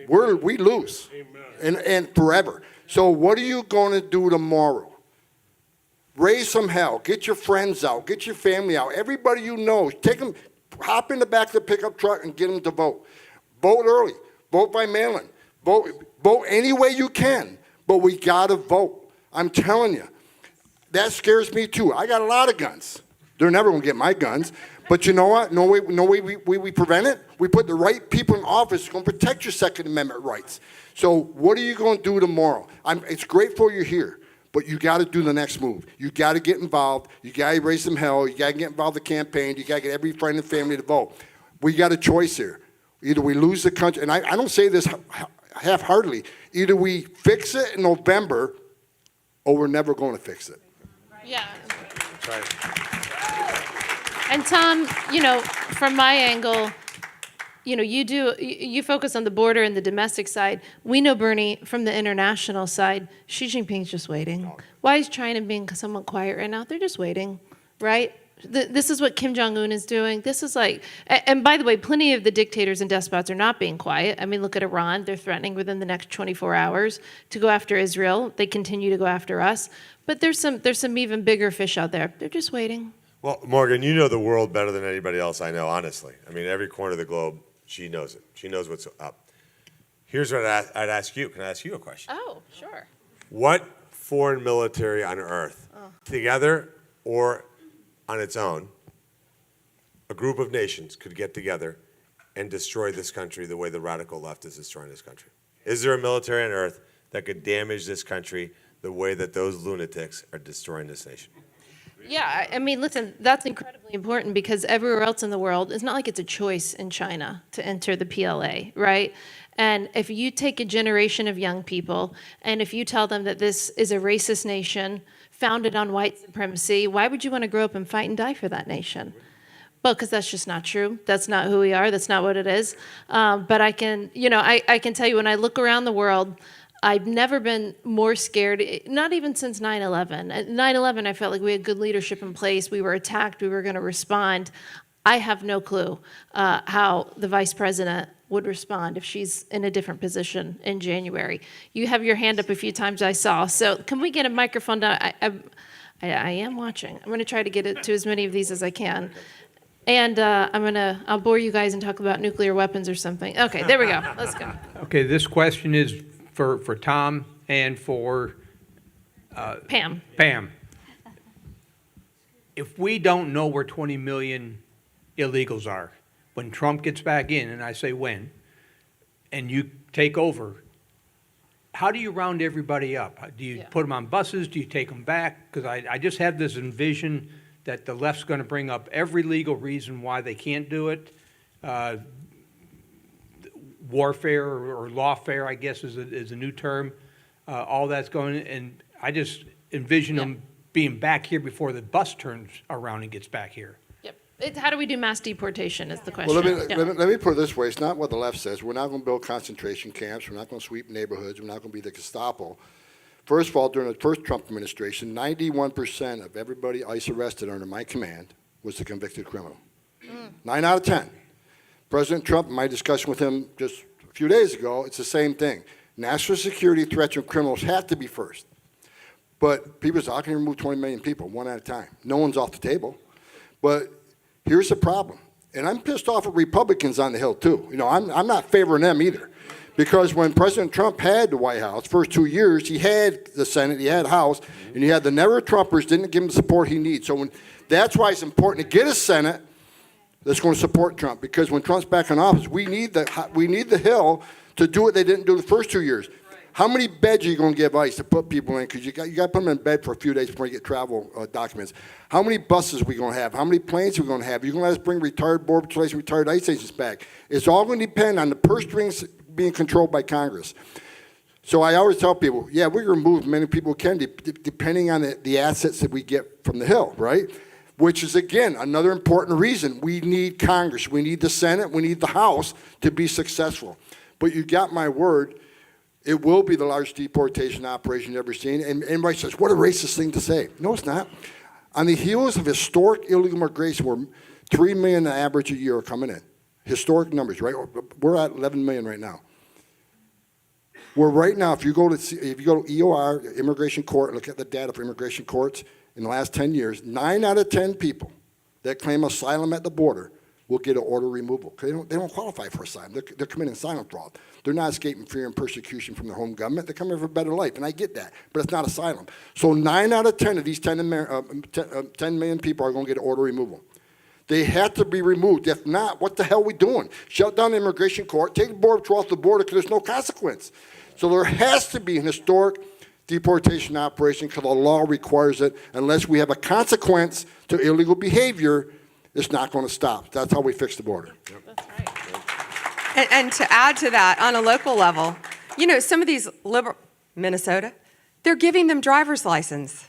we lose. And forever. So what are you going to do tomorrow? Raise some hell. Get your friends out. Get your family out. Everybody you know, take them, hop in the back of the pickup truck and get them to vote. Vote early. Vote by mail-in. Vote any way you can, but we gotta vote. I'm telling you, that scares me too. I got a lot of guns. They're never gonna get my guns. But you know what? No way we prevent it. We put the right people in office who's gonna protect your Second Amendment rights. So what are you gonna do tomorrow? It's grateful you're here, but you gotta do the next move. You gotta get involved. You gotta raise some hell. You gotta get involved in the campaign. You gotta get every friend and family to vote. We got a choice here. Either we lose the country, and I don't say this half-heartedly, either we fix it in November or we're never going to fix it. Yeah. That's right. And Tom, from my angle, you focus on the border and the domestic side. We know, Bernie, from the international side, Xi Jinping's just waiting. Why is China being somewhat quiet right now? They're just waiting, right? This is what Kim Jong-un is doing. This is like, and by the way, plenty of the dictators and despots are not being quiet. I mean, look at Iran. They're threatening within the next 24 hours to go after Israel. They continue to go after us. But there's some even bigger fish out there. They're just waiting. Well, Morgan, you know the world better than anybody else I know, honestly. I mean, every corner of the globe, she knows it. She knows what's up. Here's what I'd ask you. Can I ask you a question? Oh, sure. What foreign military on earth, together or on its own, a group of nations could get together and destroy this country the way the radical left is destroying this country? Is there a military on earth that could damage this country the way that those lunatics are destroying this nation? Yeah, I mean, listen, that's incredibly important because everywhere else in the world, it's not like it's a choice in China to enter the PLA, right? And if you take a generation of young people and if you tell them that this is a racist nation founded on white supremacy, why would you want to grow up and fight and die for that nation? Well, because that's just not true. That's not who we are. That's not what it is. But I can tell you when I look around the world, I've never been more scared, not even since 9/11. At 9/11, I felt like we had good leadership in place. We were attacked. We were going to respond. I have no clue how the vice president would respond if she's in a different position in January. You have your hand up a few times, I saw. So can we get a microphone down? I am watching. I'm going to try to get it to as many of these as I can. And I'll bore you guys and talk about nuclear weapons or something. Okay, there we go. Let's go. Okay, this question is for Tom and for Pam. Pam. If we don't know where 20 million illegals are, when Trump gets back in, and I say when, and you take over, how do you round everybody up? Do you put them on buses? Do you take them back? Because I just have this envision that the left's going to bring up every legal reason why they can't do it. Warfare or lawfare, I guess, is a new term. All that's going, and I just envision them being back here before the bus turns around and gets back here. Yep. How do we do mass deportation is the question. Well, let me put it this way. It's not what the left says. We're not going to build concentration camps. We're not going to sweep neighborhoods. We're not going to be the Gestapo. First of all, during the first Trump administration, 91% of everybody ICE arrested under my command was a convicted criminal. 9 out of 10. President Trump, in my discussion with him just a few days ago, it's the same thing. National security threats from criminals have to be first. But people say, how can you remove 20 million people one at a time? No one's off the table. But here's the problem. And I'm pissed off at Republicans on the Hill, too. I'm not favoring them either. Because when President Trump had the White House, first 2 years, he had the Senate, he had the House, and he had the never-Trumpers didn't give him the support he needs. So that's why it's important to get a Senate that's going to support Trump, because when Trump's back in office, we need the Hill to do what they didn't do the first 2 years. How many beds are you going to give ICE to put people in? Because you got to put them in bed for a few days before you get travel documents. How many buses are we going to have? How many planes are we going to have? You're going to let us bring retired Border Patrol, retired ICE agents back. It's all going to depend on the purse strings being controlled by Congress. So I always tell people, we're going to remove many people can, depending on the assets that we get from the Hill, right? Which is, again, another important reason. We need Congress. We need the Senate. We need the House to be successful. But you got my word, it will be the largest deportation operation you've ever seen. And everybody says, what a racist thing to say. No, it's not. On the heels of historic illegal migration, where 3 million on average a year are coming in. Historic numbers, right? We're at 11 million right now. We're right now, if you go to EOR, immigration court, look at the data for immigration courts in the last 10 years, 9 out of 10 people that claim asylum at the border will get an order removal because they don't qualify for asylum. They're committing asylum fraud. They're not escaping fear and persecution from their home government. They're coming for a better life, and I get that, but it's not asylum. So 9 out of 10 of these 10 million people are going to get an order removal. They have to be removed. If not, what the hell are we doing? Shut down the immigration court, take the border patrol off the border because there's no consequence. So there has to be an historic deportation operation because the law requires it. Unless we have a consequence to illegal behavior, it's not going to stop. That's how we fix the border. That's right. And to add to that, on a local level, you know, some of these liberal, Minnesota, they're giving them driver's license.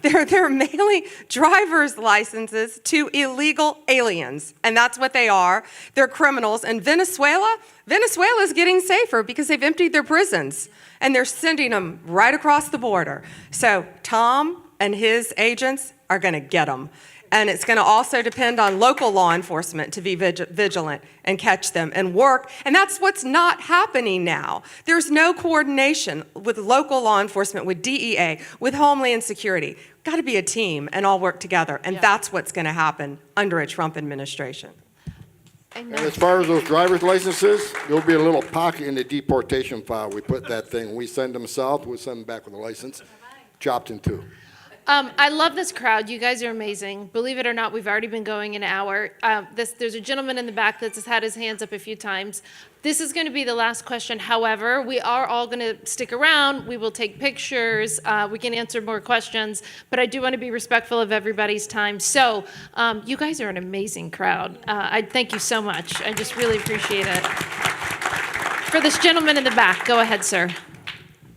They're mailing driver's licenses to illegal aliens, and that's what they are. They're criminals. And Venezuela's getting safer because they've emptied their prisons, and they're sending them right across the border. So Tom and his agents are going to get them. And it's going to also depend on local law enforcement to be vigilant and catch them and work. And that's what's not happening now. There's no coordination with local law enforcement, with DEA, with Homeland Security. Got to be a team and all work together. And that's what's going to happen under a Trump administration. And as far as those driver's licenses, there'll be a little pocket in the deportation file. We put that thing. We send them south. We send them back with a license, chopped in two. I love this crowd. You guys are amazing. Believe it or not, we've already been going an hour. There's a gentleman in the back that's had his hands up a few times. This is going to be the last question. However, we are all going to stick around. We will take pictures. We can answer more questions. But I do want to be respectful of everybody's time. So you guys are an amazing crowd. I thank you so much. I just really appreciate it. For this gentleman in the back, go ahead, sir.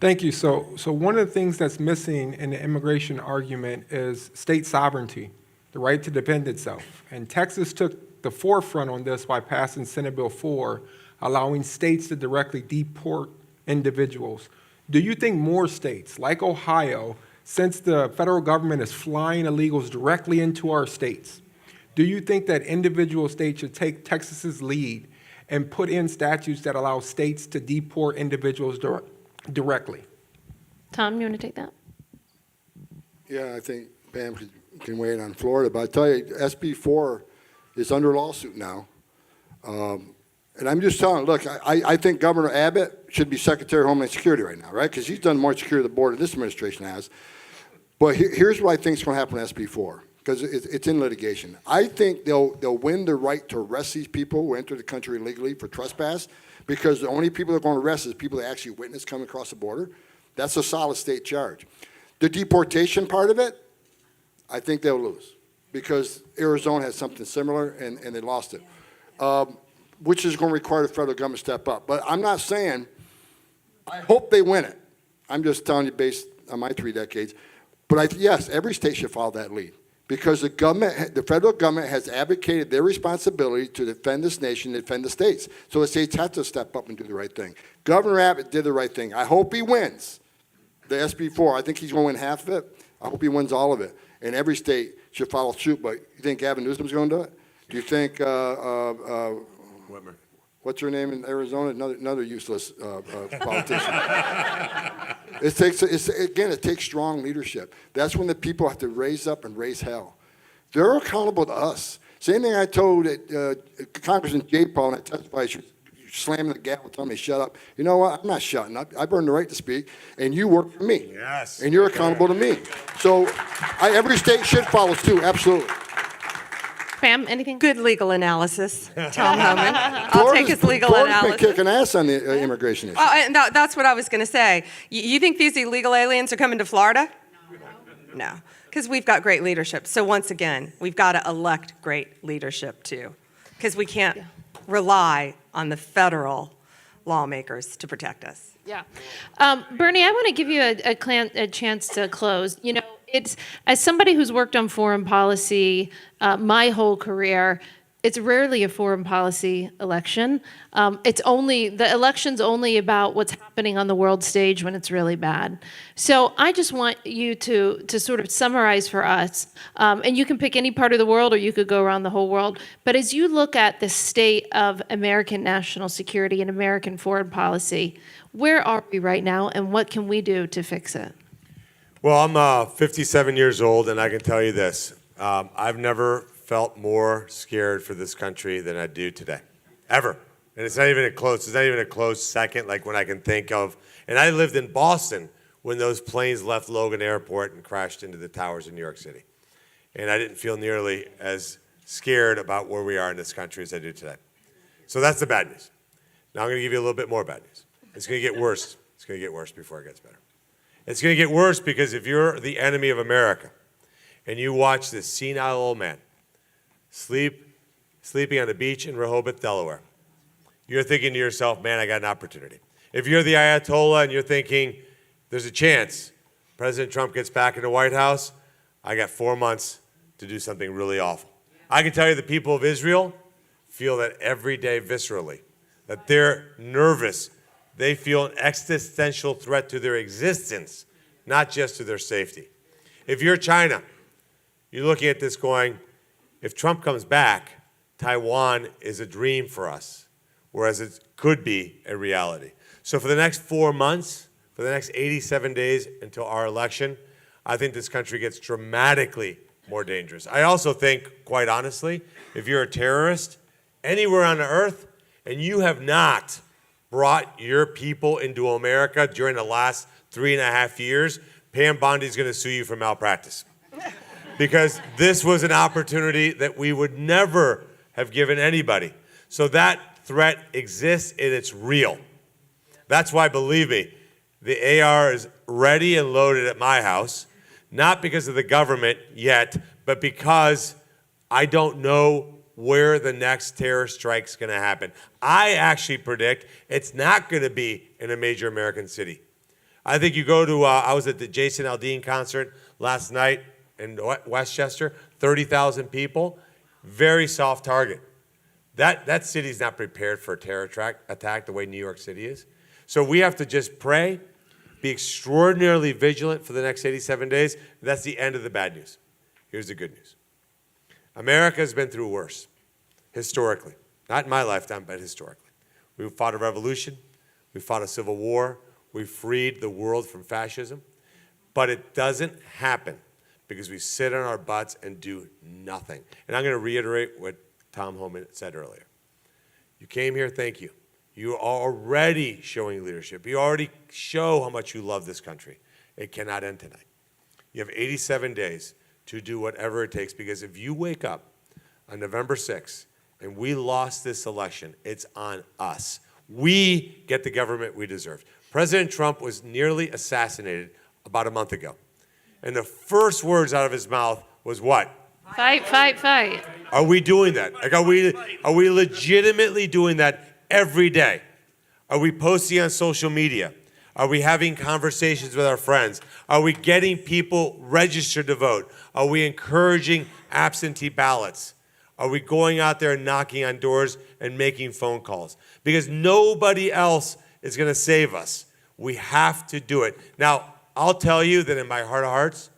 Thank you. So one of the things that's missing in the immigration argument is state sovereignty, the right to defend itself. And Texas took the forefront on this by passing Senate Bill 4, allowing states to directly deport individuals. Do you think more states, like Ohio, since the federal government is flying illegals directly into our states, do you think that individual states should take Texas's lead and put in statutes that allow states to deport individuals directly? Tom, you want to take that? Yeah, I think Pam can weigh in on Florida, but I tell you, SB 4 is under lawsuit now. And I'm just telling, look, I think Governor Abbott should be Secretary of Homeland Security right now, right? Because he's done more security of the border than this administration has. But here's what I think is going to happen with SB 4, because it's in litigation. I think they'll win the right to arrest these people who enter the country illegally for trespass, because the only people they're going to arrest is people that actually witness coming across the border. That's a solid state charge. The deportation part of it, I think they'll lose, because Arizona has something similar, and they lost it, which is going to require the federal government to step up. But I'm not saying, I hope they win it. I'm just telling you based on my 3 decades. But yes, every state should follow that lead, because the federal government has advocated their responsibility to defend this nation, defend the states. So the states have to step up and do the right thing. Governor Abbott did the right thing. I hope he wins the SB 4. I think he's going to win half of it. I hope he wins all of it. And every state should follow suit. But you think Gavin Newsom's going to do it? Do you think, what's her name in Arizona? Another useless politician. It takes strong leadership. That's when the people have to raise up and raise hell. They're accountable to us. Same thing I told Congressman Jay Paul, and I testified, she was slamming the gavel, telling me to shut up. You know what? I'm not shutting up. I've earned the right to speak, and you work for me. Yes. And you're accountable to me. So every state should follow suit, absolutely. Pam, anything? Good legal analysis, Tom Homan. I'll take his legal analysis. Florida's been kicking ass on the immigration issue. Oh, and that's what I was going to say. You think these illegal aliens are coming to Florida? No, because we've got great leadership. So once again, we've got to elect great leadership too, because we can't rely on the federal lawmakers to protect us. Yeah. Bernie, I want to give you a chance to close. You know, it's, as somebody who's worked on foreign policy my whole career, it's rarely a foreign policy election. The election's only about what's happening on the world stage when it's really bad. So I just want you to sort of summarize for us, and you can pick any part of the world or you could go around the whole world, but as you look at the state of American national security and American foreign policy, where are we right now and what can we do to fix it? Well, I'm 57 years old, and I can tell you this. I've never felt more scared for this country than I do today, ever. And it's not even a close second, like when I can think of. And I lived in Boston when those planes left Logan Airport and crashed into the towers in New York City. And I didn't feel nearly as scared about where we are in this country as I do today. So that's the bad news. Now I'm going to give you a little bit more bad news. It's going to get worse. It's going to get worse before it gets better. It's going to get worse because if you're the enemy of America and you watch this senile old man sleeping on a beach in Rehoboth, Delaware, you're thinking to yourself, man, I got an opportunity. If you're the Ayatollah and you're thinking, there's a chance President Trump gets back in the White House, I got 4 months to do something really awful. I can tell you the people of Israel feel that every day viscerally, that they're nervous. They feel an existential threat to their existence, not just to their safety. If you're China, you're looking at this going, if Trump comes back, Taiwan is a dream for us, whereas it could be a reality. So for the next 4 months, for the next 87 days until our election, I think this country gets dramatically more dangerous. I also think, quite honestly, if you're a terrorist anywhere on the earth and you have not brought your people into America during the last 3.5 years, Pam Bondi's going to sue you for malpractice. Because this was an opportunity that we would never have given anybody. So that threat exists and it's real. That's why, believe me, the AR is ready and loaded at my house, not because of the government yet, but because I don't know where the next terror strike's going to happen. I actually predict it's not going to be in a major American city. I think you go to, I was at the Jason Aldean concert last night in Westchester, 30,000 people, very soft target. That city's not prepared for a terror attack the way New York City is. So we have to just pray, be extraordinarily vigilant for the next 87 days. That's the end of the bad news. Here's the good news. America has been through worse, historically. Not in my lifetime, but historically. We fought a revolution. We fought a civil war. We freed the world from fascism. But it doesn't happen because we sit on our butts and do nothing. And I'm going to reiterate what Tom Homan said earlier. You came here, thank you. You are already showing leadership. You already show how much you love this country. It cannot end tonight. You have 87 days to do whatever it takes, because if you wake up on November 6th and we lost this election, it's on us. We get the government we deserve. President Trump was nearly assassinated about a month ago. And the first words out of his mouth was what? Fight, fight, fight. Are we doing that? Like, are we legitimately doing that every day? Are we posting on social media? Are we having conversations with our friends? Are we getting people registered to vote? Are we encouraging absentee ballots? Are we going out there and knocking on doors and making phone calls? Because nobody else is going to save us. We have to do it. Now, I'll tell you that in my heart of hearts,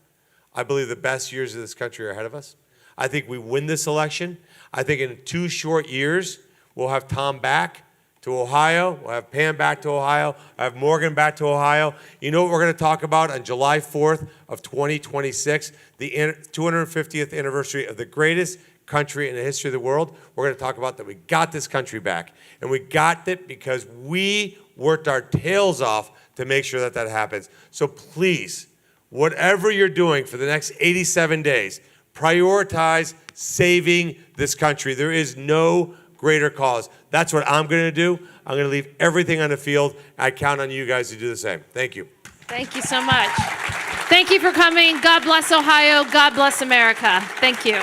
I believe the best years of this country are ahead of us. I think we win this election. I think in 2 short years, we'll have Tom back to Ohio. We'll have Pam back to Ohio. I have Morgan back to Ohio. You know what we're going to talk about on July 4th of 2026, the 250th anniversary of the greatest country in the history of the world? We're going to talk about that we got this country back. And we got it because we worked our tails off to make sure that that happens. So please, whatever you're doing for the next 87 days, prioritize saving this country. There is no greater cause. That's what I'm going to do. I'm going to leave everything on the field. I count on you guys to do the same. Thank you. Thank you so much. Thank you for coming. God bless Ohio. God bless America. Thank you.